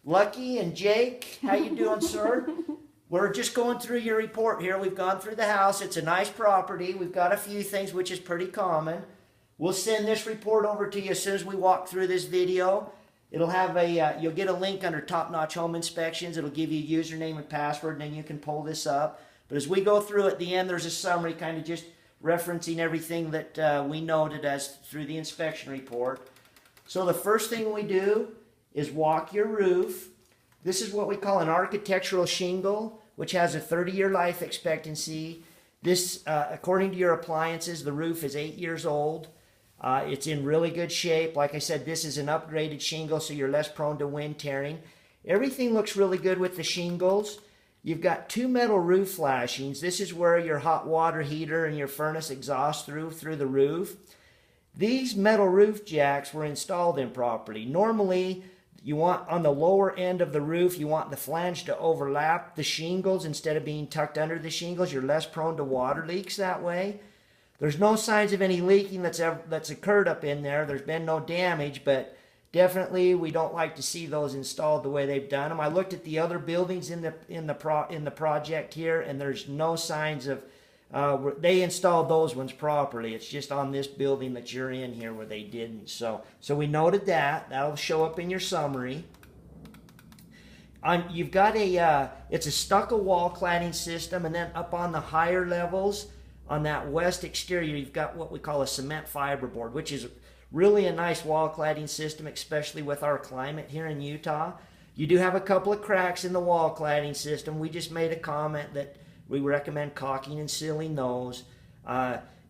Lucky and Jake, how you doing, sir? We're just going through your report here. We've gone through the house. It's a nice property. We've got a few things which is pretty common. We'll send this report over to you as soon as we walk through this video. It'll have you'll get a link under Top Notch Home Inspections. It'll give you a username and password, and then you can pull this up. But as we go through at the end, there's a summary kind of just referencing everything that we noted as through the inspection report. So the first thing we do is walk your roof. This is what we call an architectural shingle, which has a 30-year life expectancy. This, according to your appliances, the roof is 8 years old. It's in really good shape. Like I said, this is an upgraded shingle, so you're less prone to wind tearing. Everything looks really good with the shingles. You've got 2 metal roof flashings. This is where your hot water heater and your furnace exhaust through the roof. These metal roof jacks were installed improperly. Normally, you want on the lower end of the roof, you want the flange to overlap the shingles instead of being tucked under the shingles. You're less prone to water leaks that way. There's no signs of any leaking that's occurred up in there. There's been no damage, but definitely we don't like to see those installed the way they've done them. I looked at the other buildings in the project here, and there's no signs of they installed those ones properly. It's just on this building that you're in here where they didn't. So we noted that. That'll show up in your summary. You've got it's a stucco wall cladding system, and then up on the higher levels, on that west exterior, you've got what we call a cement fiberboard, which is really a nice wall cladding system, especially with our climate here in Utah. You do have a couple of cracks in the wall cladding system. We just made a comment that we recommend caulking and sealing those.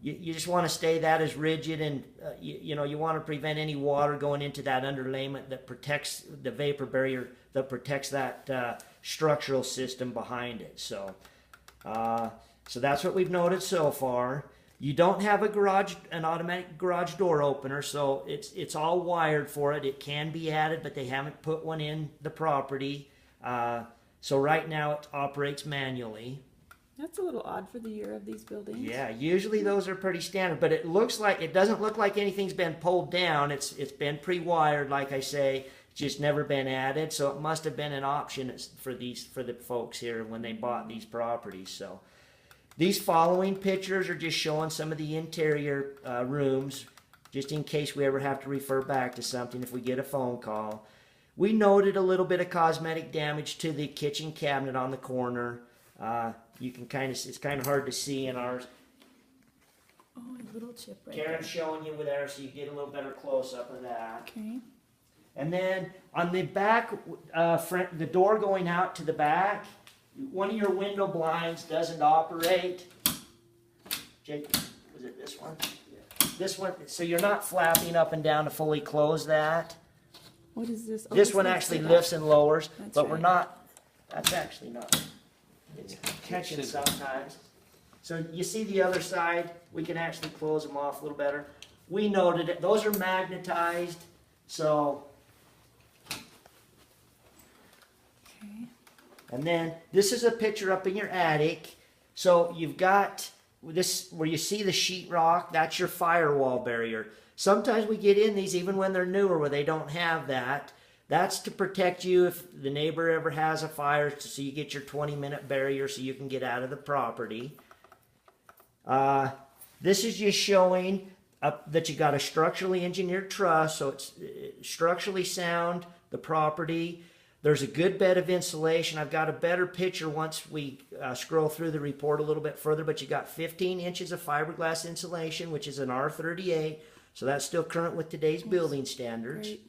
You just want to stay that as rigid, and you want to prevent any water going into that underlayment that protects the vapor barrier, that protects that structural system behind it. So that's what we've noted so far. You don't have an automatic garage door opener, so it's all wired for it. It can be added, but they haven't put one in the property. So right now it operates manually. That's a little odd for the year of these buildings. Yeah, usually those are pretty standard, but it doesn't look like anything's been pulled down. It's been pre-wired, like I say, just never been added. So it must have been an option for the folks here when they bought these properties. So these following pictures are just showing some of the interior rooms, just in case we ever have to refer back to something if we get a phone call. We noted a little bit of cosmetic damage to the kitchen cabinet on the corner. You can it's kind of hard to see in ours. Oh, a little chip right Karen's showing you there so you get a little better close up of that. Okay. And then on the back, the door going out to the back, one of your window blinds doesn't operate. Jake, was it this one? Yeah. This one, so you're not flapping up and down to fully close that. What is this? Oh, this one actually lifts and lowers, but right. we're not, that's actually not. It's catching sometimes. So you see the other side, we can actually close them off a little better. We noted it. Those are magnetized, so. Okay. And then this is a picture up in your attic. So you've got this where you see the sheetrock, that's your firewall barrier. Sometimes we get in these even when they're newer where they don't have that. That's to protect you if the neighbor ever has a fire, so you get your 20-minute barrier so you can get out of the property. This is just showing that you got a structurally engineered truss, so it's structurally sound, the property. There's a good bed of insulation. I've got a better picture once we scroll through the report a little bit further, but you got 15 inches of fiberglass insulation, which is an R38, so that's still current with today's building standards. Great.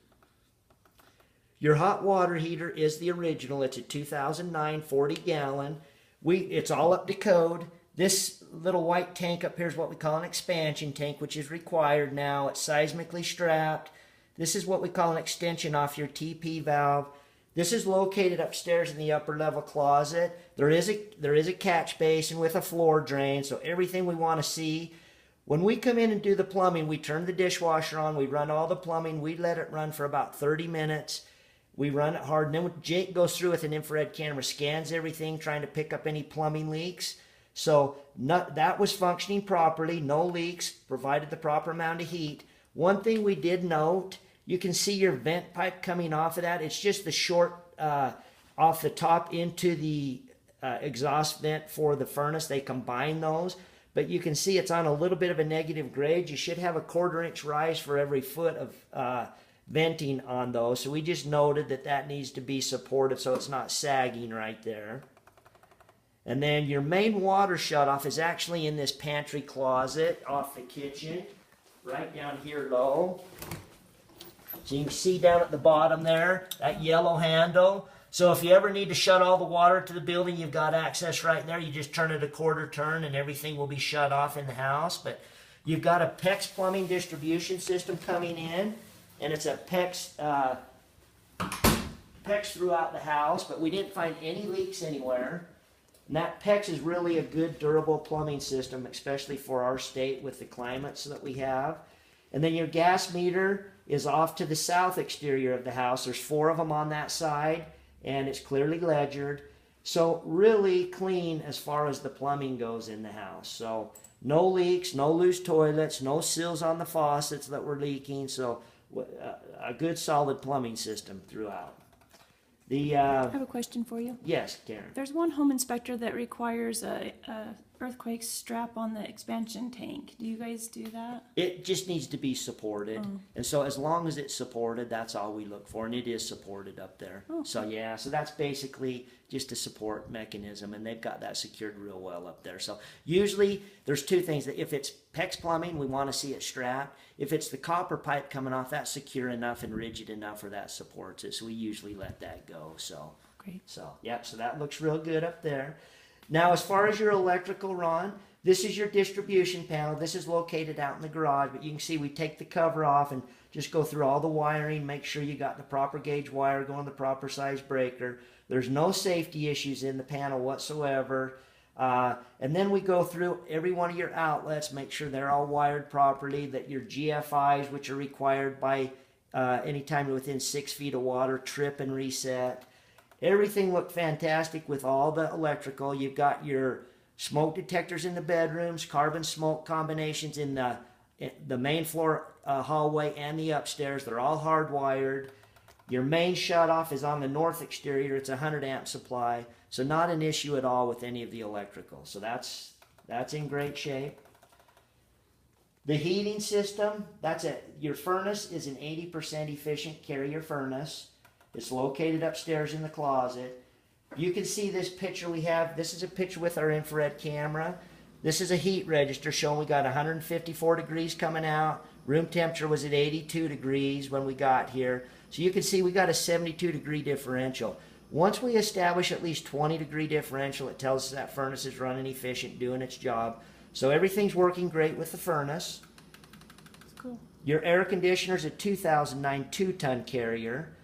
Your hot water heater is the original. It's a 2009 40-gallon. It's all up to code. This little white tank up here is what we call an expansion tank, which is required now. It's seismically strapped. This is what we call an extension off your TP valve. This is located upstairs in the upper level closet. There is a catch basin with a floor drain, so everything we want to see. When we come in and do the plumbing, we turn the dishwasher on, we run all the plumbing, we let it run for about 30 minutes. We run it hard, and then Jake goes through with an infrared camera, scans everything, trying to pick up any plumbing leaks. So that was functioning properly, no leaks, provided the proper amount of heat. One thing we did note, you can see your vent pipe coming off of that. It's just the short off the top into the exhaust vent for the furnace. They combine those. But you can see it's on a little bit of a negative grade. You should have a 1/4 inch rise for every foot of venting on those. So we just noted that that needs to be supported so it's not sagging right there. And then your main water shutoff is actually in this pantry closet off the kitchen, right down here low. So you can see down at the bottom there, that yellow handle. So if you ever need to shut all the water to the building, you've got access right there. You just turn it a 1/4 turn and everything will be shut off in the house. But you've got a PEX plumbing distribution system coming in, and it's a PEX throughout the house, but we didn't find any leaks anywhere. And that PEX is really a good durable plumbing system, especially for our state with the climates that we have. And then your gas meter is off to the south exterior of the house. There's 4 of them on that side, and it's clearly ledgered. So really clean as far as the plumbing goes in the house. So no leaks, no loose toilets, no sills on the faucets that were leaking. So a good solid plumbing system throughout. I have a question for you. Yes, Karen. There's one home inspector that requires a earthquake strap on the expansion tank. Do you guys do that? It just needs to be supported. And so as long as it's supported, that's all we look for. And it is supported up there. Oh. So yeah, so that's basically just a support mechanism. And they've got that secured real well up there. So usually there's 2 things. That if it's PEX plumbing, we want to see it strapped. If it's the copper pipe coming off, that's secure enough and rigid enough where that supports it. So we usually let that go. So, Great. so yeah, so that looks real good up there. Now, as far as your electrical, Ron, this is your distribution panel. This is located out in the garage, but you can see we take the cover off and just go through all the wiring, make sure you got the proper gauge wire going, the proper size breaker. There's no safety issues in the panel whatsoever. And then we go through every one of your outlets, make sure they're all wired properly, that your GFIs, which are required by anytime within 6 feet of water, trip and reset. Everything looked fantastic with all the electrical. You've got your smoke detectors in the bedrooms, carbon smoke combinations in the main floor hallway and the upstairs. They're all hardwired. Your main shutoff is on the north exterior. It's a 100 amp supply, so not an issue at all with any of the electrical. So that's in great shape. The heating system, your furnace is an 80% efficient carrier furnace. It's located upstairs in the closet. You can see this picture we have. This is a picture with our infrared camera. This is a heat register showing we got 154 degrees coming out. Room temperature was at 82 degrees when we got here. So you can see we got a 72 degree differential. Once we establish at least 20 degree differential, it tells us that furnace is running efficient, doing its job. So everything's working great with the furnace. That's cool. Your air conditioner is a 2009 2-ton carrier.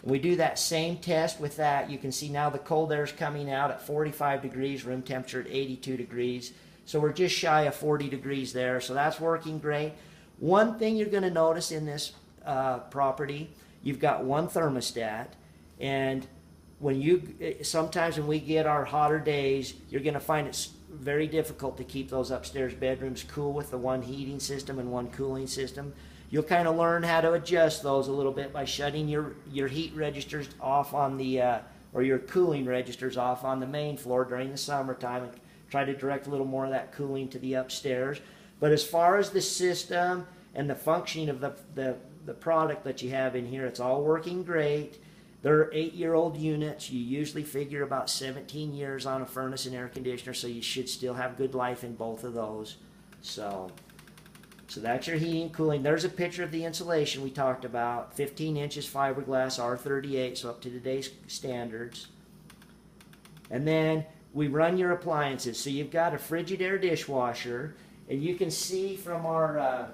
We do that same test with that. You can see now the cold air is coming out at 45 degrees, room temperature at 82 degrees. So we're just shy of 40 degrees there. So that's working great. One thing you're going to notice in this property, you've got one thermostat. And sometimes when we get our hotter days, you're going to find it's very difficult to keep those upstairs bedrooms cool with the one heating system and one cooling system. You'll kind of learn how to adjust those a little bit by shutting your heat registers off on the, or your cooling registers off on the main floor during the summertime and try to direct a little more of that cooling to the upstairs. But as far as the system and the functioning of the product that you have in here, it's all working great. They're 8-year-old units. You usually figure about 17 years on a furnace and air conditioner, so you should still have good life in both of those. So that's your heating and cooling. There's a picture of the insulation we talked about. 15 inches fiberglass R38, so up to today's standards. And then we run your appliances. So you've got a Frigidaire dishwasher, and you can see from our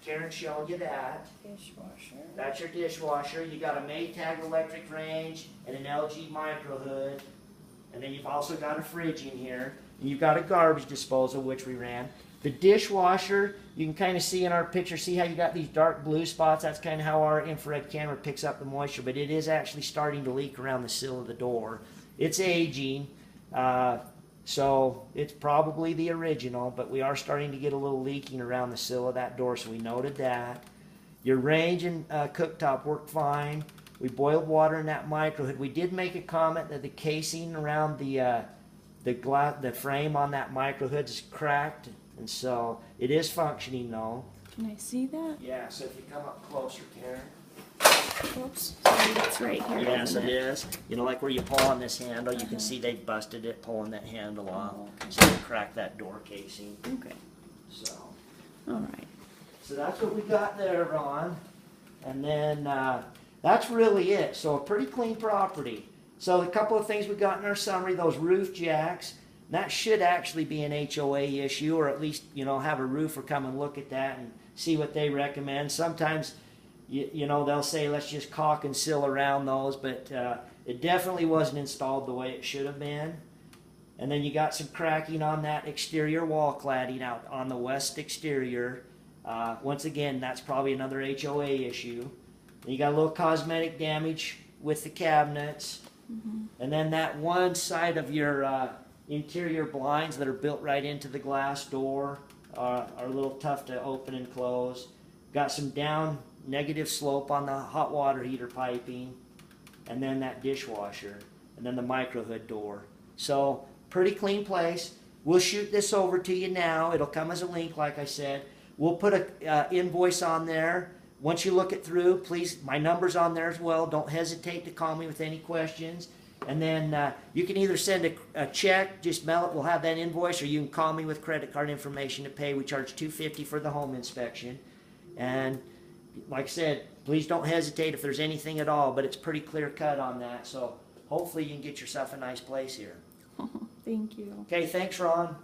Karen showing you that. Dishwasher. That's your dishwasher. You got a Maytag electric range and an LG micro hood. And then you've also got a fridge in here. And you've got a garbage disposal, which we ran. The dishwasher, you can kind of see in our picture, see how you got these dark blue spots? That's kind of how our infrared camera picks up the moisture, but it is actually starting to leak around the sill of the door. It's aging, so it's probably the original, but we are starting to get a little leaking around the sill of that door, so we noted that. Your range and cooktop work fine. We boiled water in that micro hood. We did make a comment that the casing around the frame on that micro hood is cracked, and so it is functioning though. Can I see that? Yeah, so if you come up closer, Karen. Oops. Sorry, it's right here. Yes, isn't it is. You know, like where you pull on this handle, you can see they busted it pulling that handle off. Oh, okay. So they cracked that door casing. Okay. So, All right. so that's what we got there, Ron. And then that's really it. So a pretty clean property. So a couple of things we got in our summary, those roof jacks. That should actually be an HOA issue, or at least, you know, have a roofer come and look at that and see what they recommend. Sometimes, you know, they'll say, let's just caulk and seal around those, but it definitely wasn't installed the way it should have been. And then you got some cracking on that exterior wall cladding out on the west exterior. Once again, that's probably another HOA issue. And you got a little cosmetic damage with the cabinets. Mm-hmm. And then that one side of your interior blinds that are built right into the glass door are a little tough to open and close. Got some down negative slope on the hot water heater piping, and then that dishwasher, and then the micro hood door. So pretty clean place. We'll shoot this over to you now. It'll come as a link, like I said. We'll put a invoice on there. Once you look it through, please, my number's on there as well. Don't hesitate to call me with any questions. And then you can either send a check, just mail it, we'll have that invoice, or you can call me with credit card information to pay. We charge $250 for the home inspection. And like I said, please don't hesitate if there's anything at all, but it's pretty clear cut on that. So hopefully you can get yourself a nice place here. Thank you. Okay, thanks, Ron.